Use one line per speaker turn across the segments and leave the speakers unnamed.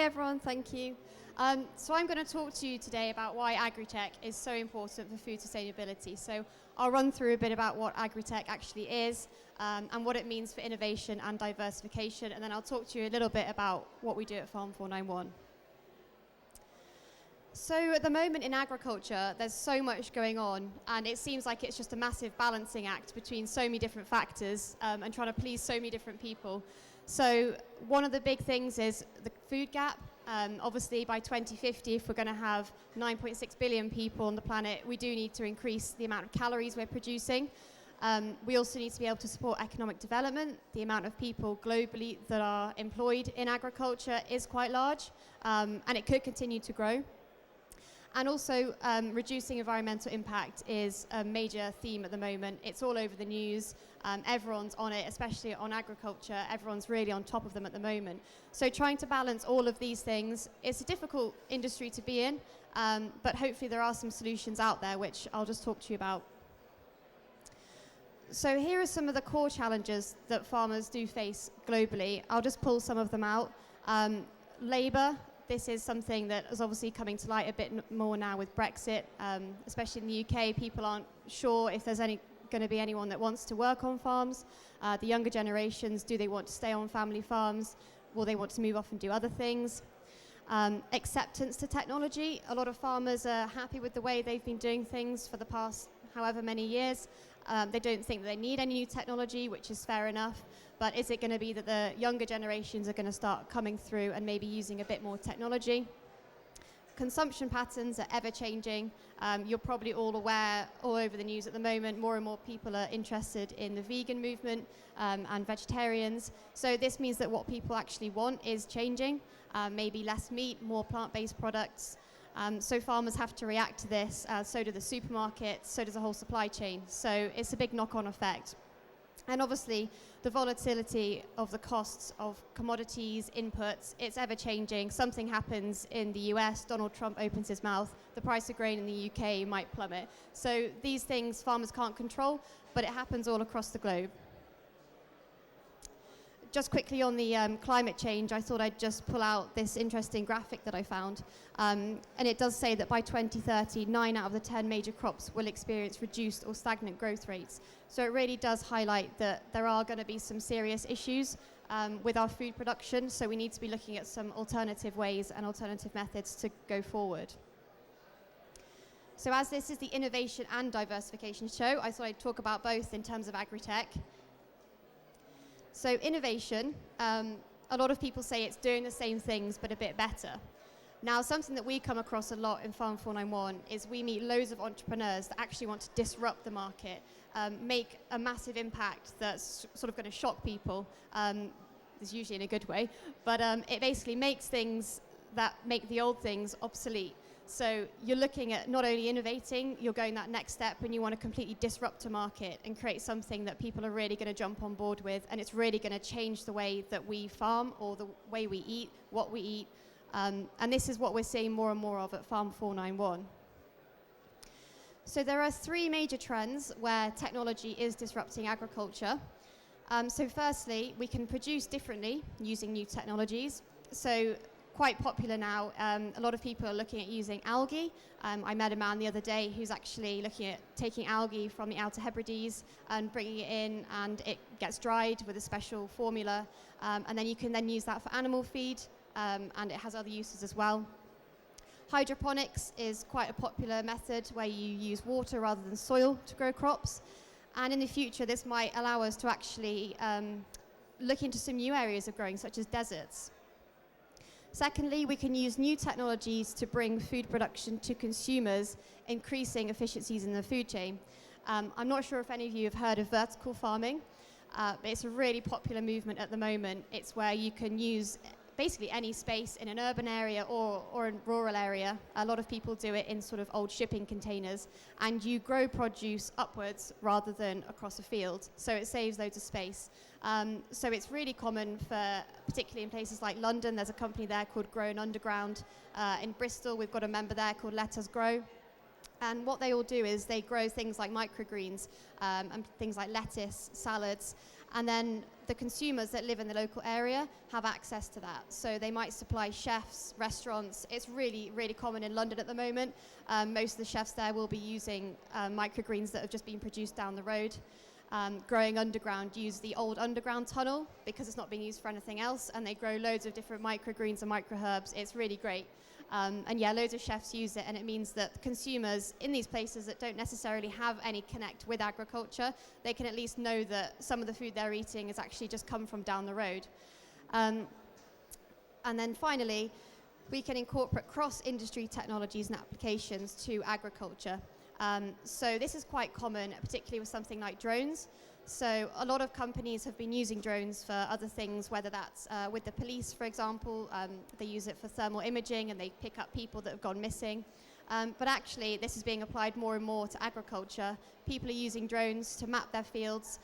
Hi everyone, thank you. So I'm going to talk to you today about why AgriTech is so important for food sustainability. So I'll run through a bit about what AgriTech actually is and what it means for innovation and diversification, and then I'll talk to you a little bit about what we do at Farm 491. So at the moment in agriculture, there's so much going on, and it seems like it's just a massive balancing act between so many different factors and trying to please so many different people. So one of the big things is the food gap. Obviously, by 2050, if we're going to have 9.6 billion people on the planet, we do need to increase the amount of calories we're producing. We also need to be able to support economic development. The amount of people globally that are employed in agriculture is quite large, and it could continue to grow. And also, reducing environmental impact is a major theme at the moment. It's all over the news. Everyone's on it, especially on agriculture. Everyone's really on top of them at the moment. So trying to balance all of these things, it's a difficult industry to be in, but hopefully there are some solutions out there, which I'll just talk to you about. So here are some of the core challenges that farmers do face globally. I'll just pull some of them out. Labour. This is something that is obviously coming to light a bit more now with Brexit, especially in the UK. People aren't sure if there's going to be anyone that wants to work on farms. The younger generations, do they want to stay on family farms? Will they want to move off and do other things? Acceptance to technology. A lot of farmers are happy with the way they've been doing things for the past however many years. They don't think that they need any new technology, which is fair enough. But is it going to be that the younger generations are going to start coming through and maybe using a bit more technology? Consumption patterns are ever changing. You're probably all aware, all over the news at the moment, more and more people are interested in the vegan movement and vegetarians. So this means that what people actually want is changing. Maybe less meat, more plant-based products. So farmers have to react to this, so do the supermarkets, so does the whole supply chain. So it's a big knock-on effect. And obviously, the volatility of the costs of commodities, inputs, it's ever changing. Something happens in the US, Donald Trump opens his mouth, the price of grain in the UK might plummet. So these things farmers can't control, but it happens all across the globe. Just quickly on the climate change, I thought I'd just pull out this interesting graphic that I found. And it does say that by 2030, 9 out of the 10 major crops will experience reduced or stagnant growth rates. So it really does highlight that there are going to be some serious issues with our food production. So we need to be looking at some alternative ways and alternative methods to go forward. So as this is the innovation and diversification show, I thought I'd talk about both in terms of AgriTech. So innovation, a lot of people say it's doing the same things but a bit better. Now, something that we come across a lot in Farm 491 is we meet loads of entrepreneurs that actually want to disrupt the market, make a massive impact that's sort of going to shock people. It's usually in a good way, but it basically makes things that make the old things obsolete. So you're looking at not only innovating, you're going that next step and you want to completely disrupt a market and create something that people are really going to jump on board with, and it's really going to change the way that we farm or the way we eat, what we eat. And this is what we're seeing more and more of at Farm 491. So there are 3 major trends where technology is disrupting agriculture. So firstly, we can produce differently using new technologies. So quite popular now. A lot of people are looking at using algae. I met a man the other day who's actually looking at taking algae from the Outer Hebrides and bringing it in, and it gets dried with a special formula, and then you can then use that for animal feed, and it has other uses as well. Hydroponics is quite a popular method where you use water rather than soil to grow crops, and in the future this might allow us to actually look into some new areas of growing, such as deserts. Secondly, we can use new technologies to bring food production to consumers, increasing efficiencies in the food chain. I'm not sure if any of you have heard of vertical farming, but it's a really popular movement at the moment. It's where you can use basically any space in an urban area or a rural area. A lot of people do it in sort of old shipping containers, and you grow produce upwards rather than across a field, so it saves loads of space. So it's really common for, particularly in places like London, there's a company there called Grown Underground. In Bristol, we've got a member there called Let Us Grow. And what they all do is they grow things like microgreens and things like lettuce, salads, And then the consumers that live in the local area have access to that. So they might supply chefs, restaurants. It's really, really common in London at the moment. Most of the chefs there will be using microgreens that have just been produced down the road. Growing underground, use the old underground tunnel because it's not being used for anything else, and they grow loads of different microgreens and microherbs. It's really great. And yeah, loads of chefs use it, and it means that consumers in these places that don't necessarily have any connect with agriculture, they can at least know that some of the food they're eating has actually just come from down the road. And then finally, we can incorporate cross-industry technologies and applications to agriculture. So this is quite common, particularly with something like drones. So a lot of companies have been using drones for other things, whether that's with the police, for example. They use it for thermal imaging and they pick up people that have gone missing. But actually, this is being applied more and more to agriculture. People are using drones to map their fields,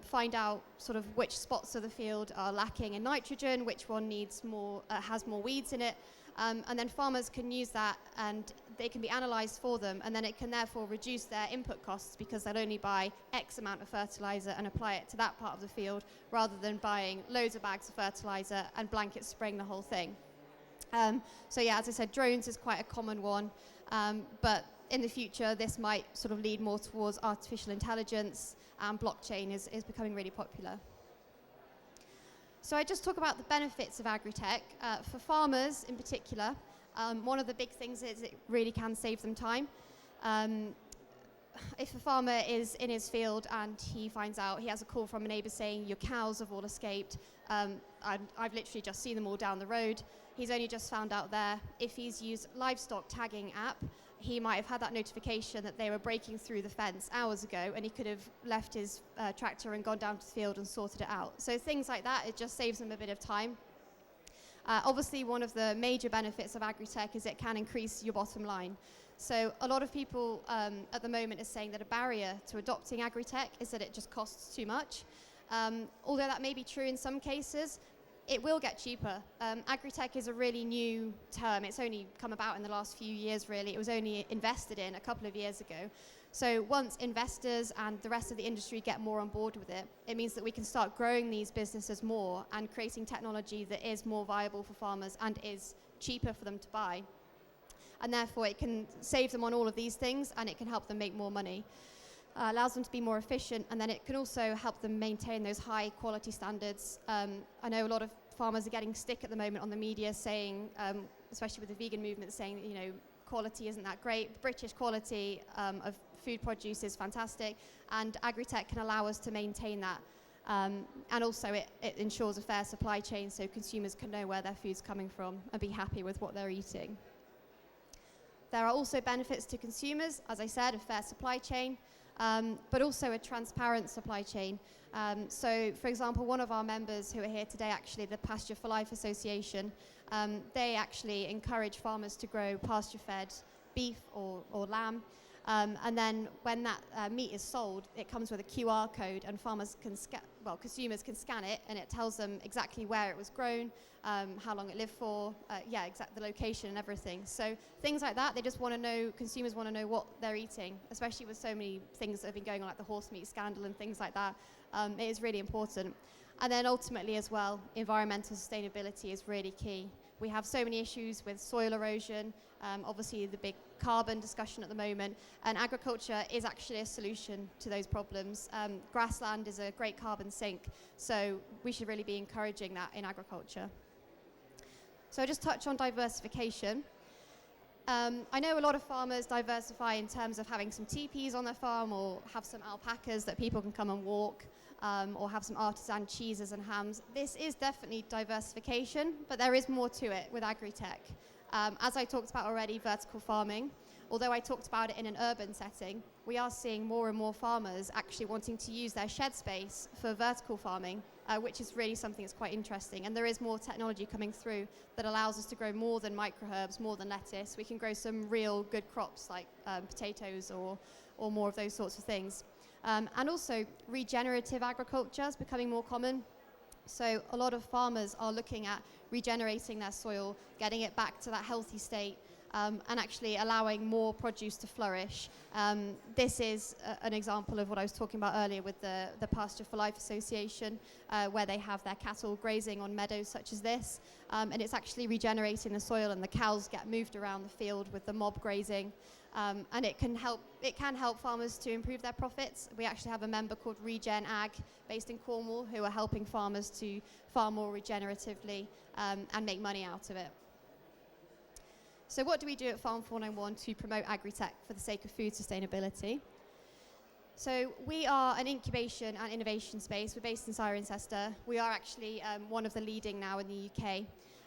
find out sort of which spots of the field are lacking in nitrogen, which one needs more, has more weeds in it. And then farmers can use that and they can be analysed for them, and then it can therefore reduce their input costs because they'll only buy X amount of fertiliser and apply it to that part of the field rather than buying loads of bags of fertiliser and blanket spraying the whole thing. So yeah, as I said, drones is quite a common one, but in the future this might sort of lead more towards artificial intelligence, and blockchain is becoming really popular. So I just talk about the benefits of AgriTech. For farmers in particular, one of the big things is it really can save them time. If a farmer is in his field and he finds out, he has a call from a neighbour saying your cows have all escaped, I've literally just seen them all down the road. He's only just found out there. If he's used livestock tagging app, he might have had that notification that they were breaking through the fence hours ago, and he could have left his tractor and gone down to the field and sorted it out. So things like that, it just saves them a bit of time. Obviously, one of the major benefits of AgriTech is it can increase your bottom line. So a lot of people at the moment are saying that a barrier to adopting AgriTech is that it just costs too much. Although that may be true in some cases, it will get cheaper. AgriTech is a really new term. It's only come about in the last few years, really. It was only invested in a couple of years ago. So once investors and the rest of the industry get more on board with it, it means that we can start growing these businesses more and creating technology that is more viable for farmers and is cheaper for them to buy. And therefore, it can save them on all of these things, and it can help them make more money. Allows them to be more efficient, and then it can also help them maintain those high quality standards. I know a lot of farmers are getting stick at the moment on the media saying, especially with the vegan movement, saying that, you know, quality isn't that great. British quality of food produce is fantastic, and AgriTech can allow us to maintain that. And also it ensures a fair supply chain so consumers can know where their food's coming from and be happy with what they're eating. There are also benefits to consumers, as I said, a fair supply chain, but also a transparent supply chain. So, for example, one of our members who are here today, actually, the Pasture for Life Association, they actually encourage farmers to grow pasture-fed beef or lamb. And then when that meat is sold, it comes with a QR code, and farmers can consumers can scan it, and it tells them exactly where it was grown, how long it lived for, the location and everything. So things like that, they just want to know, consumers want to know what they're eating, especially with so many things that have been going on, like the horse meat scandal and things like that. It is really important. And then ultimately as well, environmental sustainability is really key. We have so many issues with soil erosion, obviously the big carbon discussion at the moment, and agriculture is actually a solution to those problems. Grassland is a great carbon sink, so we should really be encouraging that in agriculture. So I just touch on diversification. I know a lot of farmers diversify in terms of having some teepees on their farm, or have some alpacas that people can come and walk, or have some artisan cheeses and hams. This is definitely diversification, but there is more to it with AgriTech. As I talked about already, vertical farming, although I talked about it in an urban setting, we are seeing more and more farmers actually wanting to use their shed space for vertical farming, which is really something that's quite interesting. And there is more technology coming through that allows us to grow more than microherbs, more than lettuce. We can grow some real good crops like potatoes or more of those sorts of things. And also regenerative agriculture is becoming more common. So a lot of farmers are looking at regenerating their soil, getting it back to that healthy state, and actually allowing more produce to flourish. This is an example of what I was talking about earlier with the Pasture for Life Association, where they have their cattle grazing on meadows such as this, and it's actually regenerating the soil, and the cows get moved around the field with the mob grazing, and it can help farmers to improve their profits. We actually have a member called Regen Ag based in Cornwall who are helping farmers to farm more regeneratively and make money out of it. So what do we do at Farm 491 to promote AgriTech for the sake of food sustainability? So we are an incubation and innovation space. We're based in Cirencester. We are actually one of the leading now in the UK.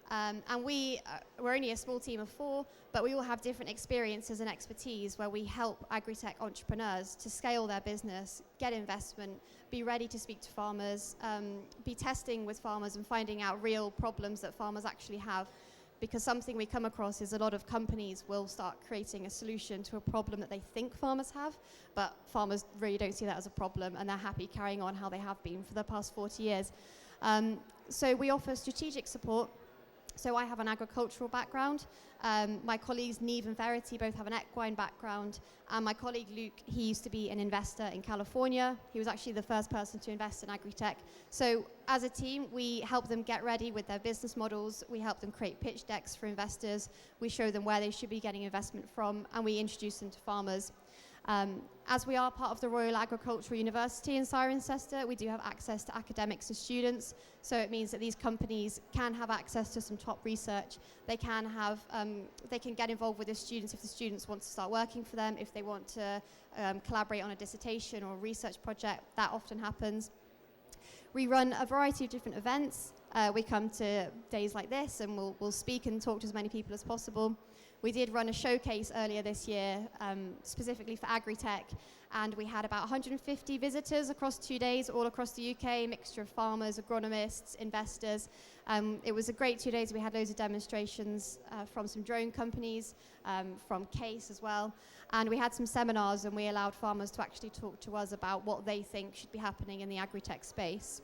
And we're only a small team of 4, but we all have different experiences and expertise where we help AgriTech entrepreneurs to scale their business, get investment, be ready to speak to farmers, be testing with farmers and finding out real problems that farmers actually have. Because something we come across is a lot of companies will start creating a solution to a problem that they think farmers have, but farmers really don't see that as a problem, and they're happy carrying on how they have been for the past 40 years. So we offer strategic support. So I have an agricultural background. My colleagues Neve and Verity both have an equine background. And my colleague Luke, he used to be an investor in California. He was actually the first person to invest in AgriTech. So as a team, we help them get ready with their business models. We help them create pitch decks for investors. We show them where they should be getting investment from, and we introduce them to farmers. As we are part of the Royal Agricultural University in Cirencester, we do have access to academics and students. So it means that these companies can have access to some top research. They can get involved with the students if the students want to start working for them, if they want to collaborate on a dissertation or a research project. That often happens. We run a variety of different events. We come to days like this, and we'll speak and talk to as many people as possible. We did run a showcase earlier this year, specifically for AgriTech, and we had about 150 visitors across 2 days, all across the UK, a mixture of farmers, agronomists, investors. It was a great 2 days. We had loads of demonstrations from some drone companies, from Case as well, and we had some seminars, and we allowed farmers to actually talk to us about what they think should be happening in the AgriTech space.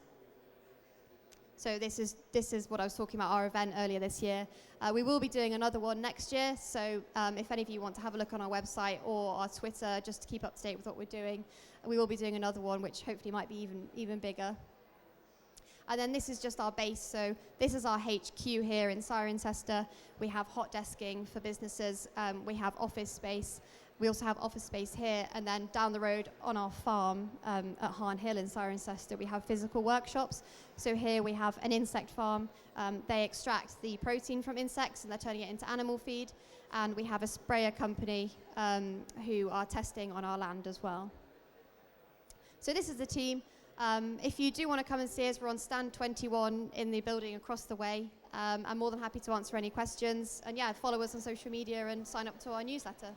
So this is what I was talking about, our event earlier this year. We will be doing another one next year, so if any of you want to have a look on our website or our Twitter just to keep up to date with what we're doing, we will be doing another one which hopefully might be even bigger. And then this is just our base, so this is our HQ here in Cirencester. We have hot desking for businesses, we have office space. We also have office space here, and then down the road on our farm at Harn Hill in Cirencester, we have physical workshops. So here we have an insect farm. They extract the protein from insects and they're turning it into animal feed. And we have a sprayer company who are testing on our land as well. So this is the team. If you do want to come and see us, we're on stand 21 in the building across the way. I'm more than happy to answer any questions. And yeah, follow us on social media and sign up to our newsletter.